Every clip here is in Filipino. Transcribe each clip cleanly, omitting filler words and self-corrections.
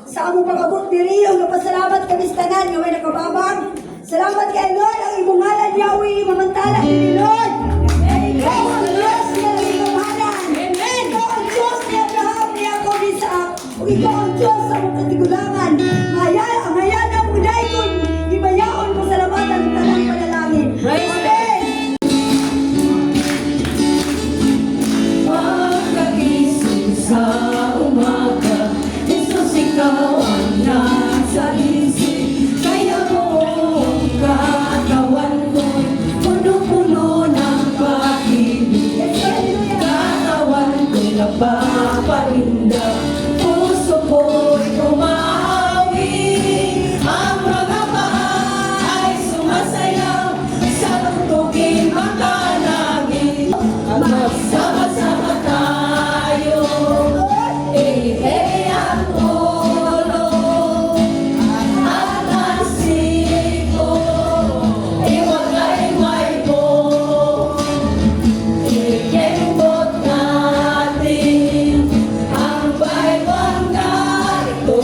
sa among pag-abot diri ug napasalamat kami sa tanan nga may nakababag. Salamat kay Lord ang imong ngalan Yahweh mamantala ni Lord. Ikaw ang Diyos nga nagkamahalan. Ikaw ang Diyos ni Abraham ni Jacob ni Isaac. Ug ikaw ang Diyos sa among katigulangan. Ang hayana mo dahil kung ibayaon mo salamatan ng tanang panalangin. Amen. Pagkagising sa umaga, Jesus, ikaw ang nasa isip. Kaya buong katawan ko'y puno-puno ng pag-ibig. Katawan ko'y napaparinda, puso ko'y umahawi. Ang mga paa ay sumasayaw sa tugtugin makalangin. Sama-sama tayo, ang ulo at ang siko, iwagay-way mo. Ikembot natin ang baybang narito,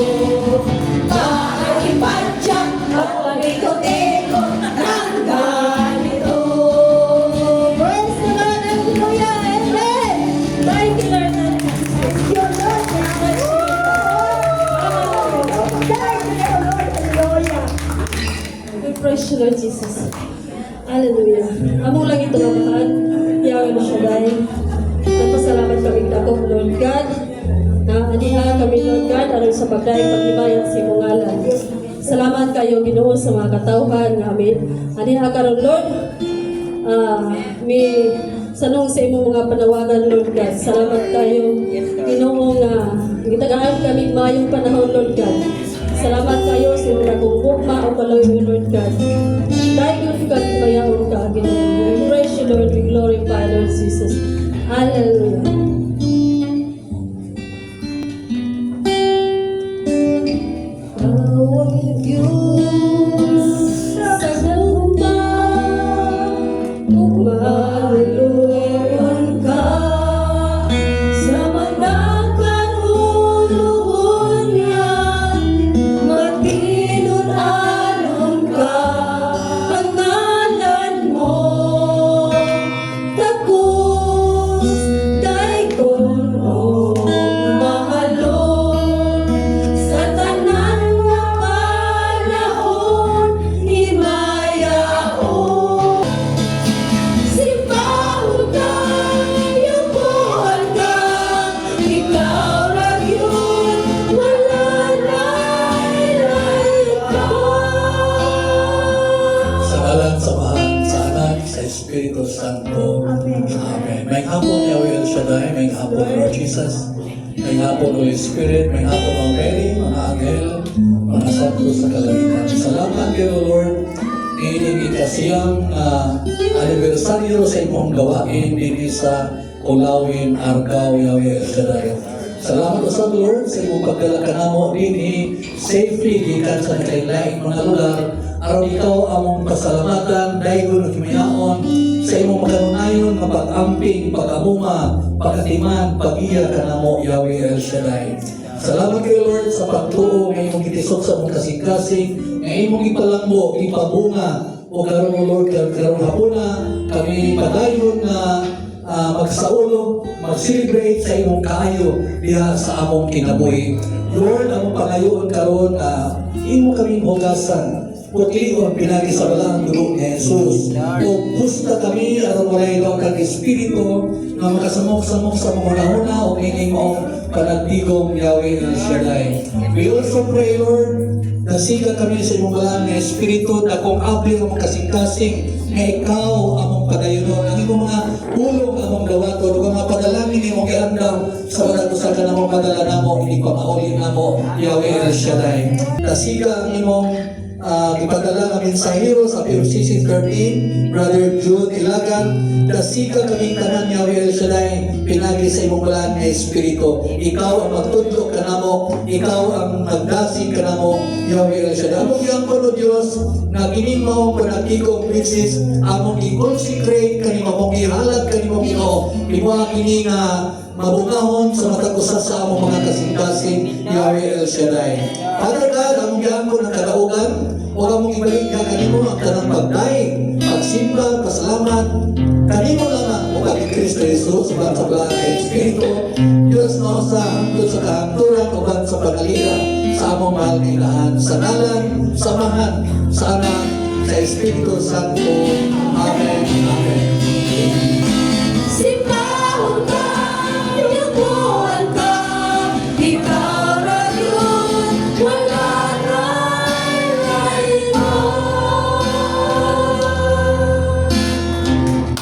pag-ipadyak at pag-ikot-ikot ng ganito. Praise the Lord, hallelujah, amen. Thank you, Lord. We praise you, Lord Jesus. Hallelujah. Amo lang ito naman. Yahweh na siya dahil. Nagpasalamat kami dako, Lord God. Na aniha kami, Lord God, aron sa pagdaing paghibayan sa imong ngalan. Salamat kayo, Ginoo, sa mga katawhan namin. Aniha karon, Lord. May sanong sa imong mga panawagan, Lord God. Salamat kayo, Ginoo, nga gitagaan kami mayong panahon, Lord God. Salamat kayo sa imong akong bukma o kaloy, Lord God. Dahil yun ka, mayaon ka, Ginoo. We praise you, Lord. We glorify, Lord Jesus. Hallelujah. Tawag Diyos sa lupa, kung maluloy ka sa manakang uluhon niya, matinun-anon ka ang ngalan mo, takos daikon o mahalon sa tanan nga panahon himayaon. Simbahon ka, yubuhan ka, ikaw lang yun, malalay ka. Sa ngalan, samahan, sa anak, sa Espiritu Santo. Amen. May hapon, Yahweh El Shaddai, may hapon, Lord Jesus. May hapon, Holy Spirit, may hapon, Ma'am Mary, mga anghel, mga santo sa kalangitan. Salamat kayo, Lord. Ining ikasiyang anibersaryo sa imong gawain din sa Kulawin, Argao, Yahweh El Shaddai. Salamat sa Lord sa imong pagdala kanamo din safely gikan sa kailaing mga lugar aron ikaw among pasalamatan daygon ug himayaon sa imong makanunayon nga pag-amping, pag-amuma, pag-atiman, pag-iya kanamo Yahweh El Shaddai. Salamat kayo Lord sa pagtuo nga imong gitisod sa imong kasing-kasing nga imong ipalangbo, ipabunga o karon mo Lord karon hapuna kami padayon na magsaulo, mag-celebrate sa imong kaayo diha sa among kinabuhi. Lord, among pangayoon karon imo kaming hugasan, putlion pinagi sa balang dugo ni Jesus. O pusta kami aron walay daw kang espiritu nga makasamok-samok sa mga una o ining mong panagtigong Yahweh El Shaddai. We also pray, Lord, na siga kami sa imong balang nga espiritu na kung abli ang kasing-kasing nga ikaw among padayonon, ang imong mga hulog among dawaton, ug ang mga padalangin imong giandam sa mga usa ka namong padala namo, hindi pa mauli namo Yahweh El Shaddai. Nasiga ang imong ipadala kami sa hero sa PCC 13, Brother Jude Ilagan, dasika kami tanan Yahweh El Shaddai, pinagi sa imong balaan nga espiritu. Ikaw ang magtudlo kanamo, ikaw ang magdasig kanamo Yahweh El Shaddai. Among giyangkon o Diyos na kining mao panagtigong princess, among i-consecrate kanimo, among ihalad kanimo Ginoo, imo kini nga mabungahon sa matag usa sa among mga kasing-kasing Yahweh El Shaddai. Father God, among giangko ng kadaugan, o among ibalik ka kanimo ang tanang pagdaig, pagsimba, pasalamat, kanimo lamang o kay Kristo Jesus, uban sa bala kay Espiritu, Diyos na sa hangtod sa kahangturan, uban sa pangalira, sa among mahal ng ilahan, sa ngalan, samahan, sa anak, sa Espiritu Santo. Amen. Amen. Simbahon ka, yukuhan ka, ikaw na yun, wala na'y iba.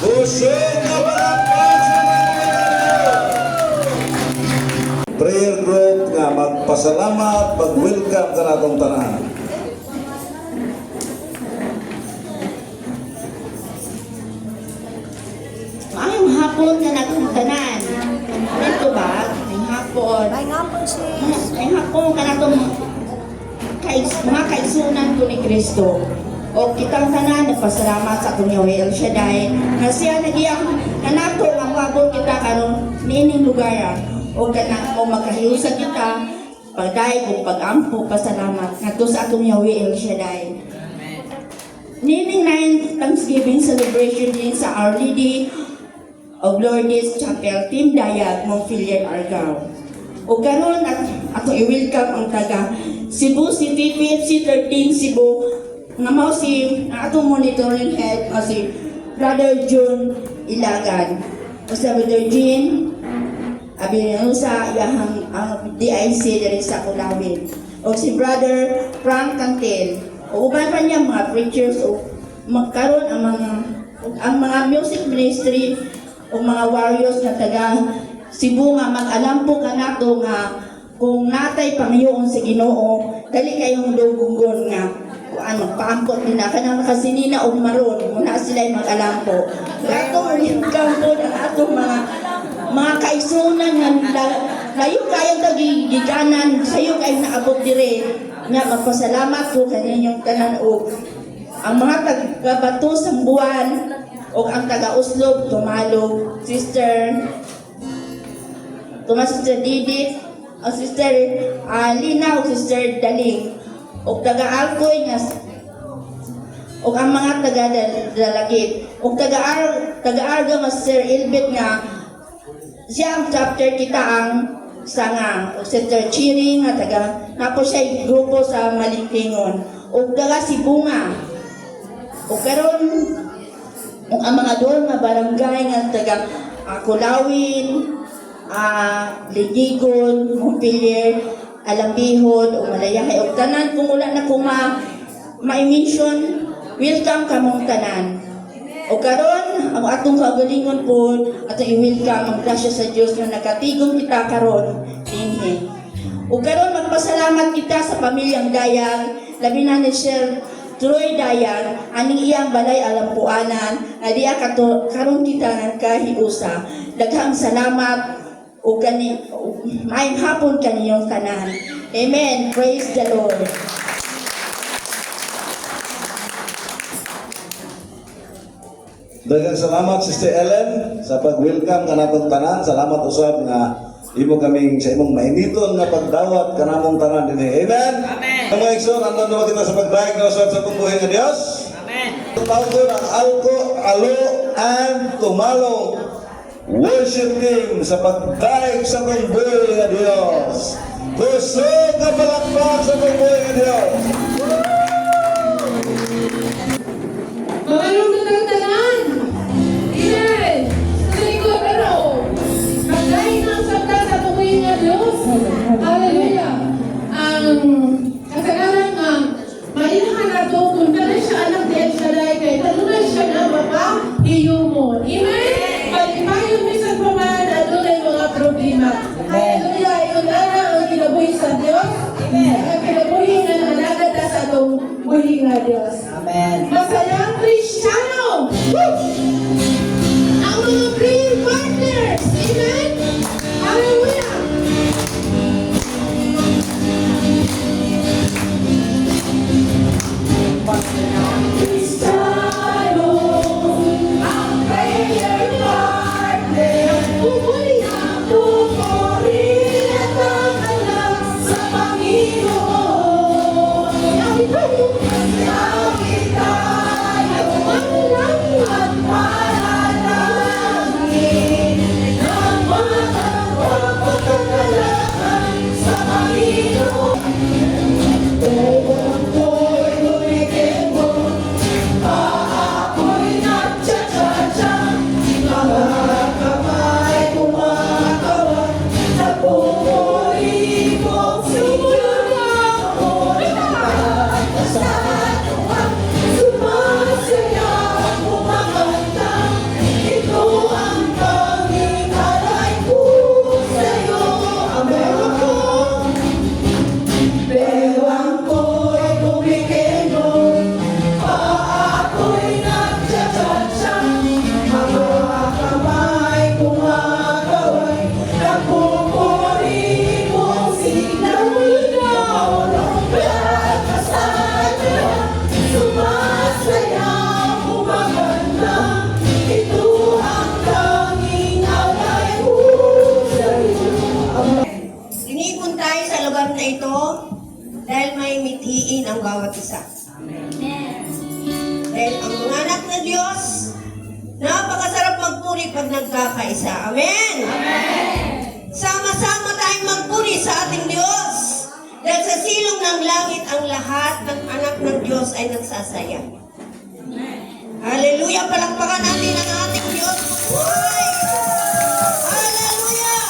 Busog na palakpak sa mga prayer group nga magpasalamat, mag-welcome ka natong tanan. Maayong hapon na nagpuntanan. Ito ba? May hapon. May ngapon sis. May hapon ka na itong mga kaisunan ko ni Kristo. O kitang tanan, nagpasalamat sa akong Yahweh El Shaddai, na siya nagiyak na nato ang wabon kita karong nining lugar. O magkahiusa kita, pagdaig o pag-ampo, pasalamat. Nato sa akong Yahweh El Shaddai. Nining 9th Thanksgiving celebration din sa Our Lady of Lourdes Chapel, Team Dayag, Montpelier, Argao. O karon ato i-welcome ang taga Cebu City, PFC 13 Cebu, nga mao si atong monitoring head o si Brother June Ilagan. O sa Brother Jean, abinin sa iyahang DIC diri sa Kulawin. O si Brother Frank Cantel. O uban pa niya mga preachers o magkaroon ang mga music ministry o mga warriors na taga Cebu nga mag-alam po ka nato nga kung natay Panginoon sa Ginoo, dali kayong dugunggon nga magpaangkot din na kanang nakasinina o maron muna sila'y mag-alam po. Gatong welcome po ng atong mga kaisunan nga layo kayong tagigiganan, sayo kayong naabot dire nga magpasalamat ko kaninyong tanan o ang mga tagabato sa buwan o ang taga-Uslob, Tumalo, Sister Didit, o Sister Lina o Sister Daling, o taga-Alcoy nga o ang mga taga-Dalagit, o taga-Arga nga Sister Ilbit nga siya ang chapter kita ang sanga, o Sister Chiri nga napo siya grupo sa Malingkingon, o taga-Sibunga, o karon ang mga doon nga barangay nga taga Kulawin, Ligigon, Montpelier, Alambihon, o Malayakay, o tanan kung wala na kung ma-mention, welcome ka mong tanan. O karon ang atong kagalingon po, atong i-welcome ang grasya sa Dios na nakatigom kita karon dinhi. O karon magpasalamat kita sa pamilyang Dayang, labi na ni Sir Troy Dayang, aning iyang balay alampuanan, na diya karon kita nagkahiusa. Daghang salamat o maayong hapon kaniyong tanan. Amen. Praise the Lord. Daghang salamat Sister Ellen sa pag-welcome ka natong tanan. Salamat usab nga imo kaming sa imong mainiton nga pagdawat kanamong tanan dinhi. Amen. Amen. Mga igsoon, andun naman kita sa pagdaig nga usab sa pambuhay nga Dios. Amen. Tawag ang Alo and Tumalo worship team sa pagdaig sa pambuhay nga Dios. Kusog na palakpak sa pambuhay nga Dios. Maayong tanan. Amen. Sa likod pero magdahin ang sabta sa tukoy nga Diyos. Hallelujah. Ang kasagaran nga mainahan na to kung ka na siya anak ni El Shaddai kay talunan siya na baka iyo mo. Amen. Pag-ipayon minsan pa man na doon ay mga problema. Hallelujah. Iyon na ang kinabuhi sa Diyos. Ang kinabuhi nga nalagad na sa itong buhi nga Diyos. Masayang Kristiyano! Woo! Ang mga prayer partners! Amen! Hallelujah! Kristiyano! Ang prayer partner! Pumuli ako! lugar na ito dahil may mithiin ang bawat isa. Dahil ang mga anak na Diyos, napakasarap magpuri pag nagkakaisa. Amen? Sama-sama tayong magpuri sa ating Diyos. Dahil sa silong ng langit, ang lahat ng anak ng Diyos ay nagsasaya. Hallelujah! Palakpakan natin ang ating Diyos. Hallelujah!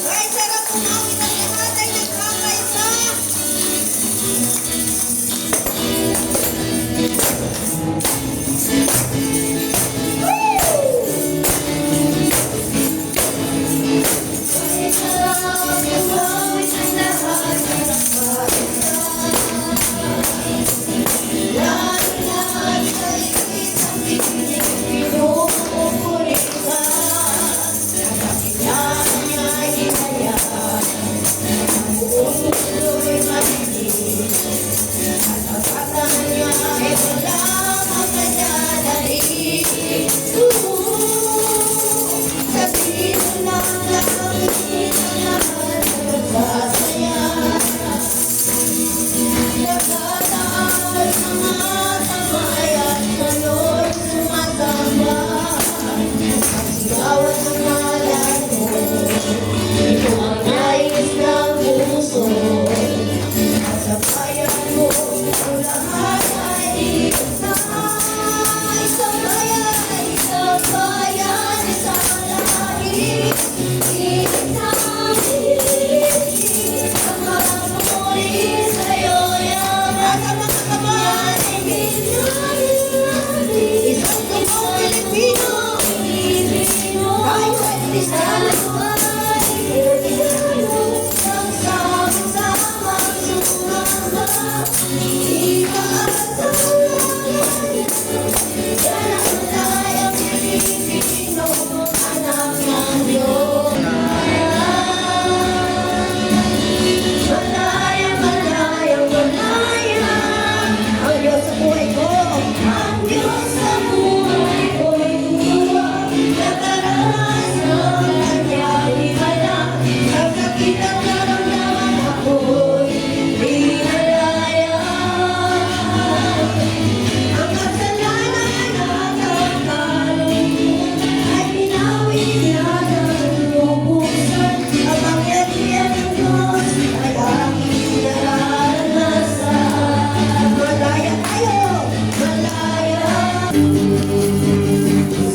Ay, sarap kumawit ang lahat ay nagkakaisa.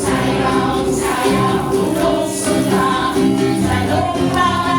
Sayang, sayang, puno suka, sa lupa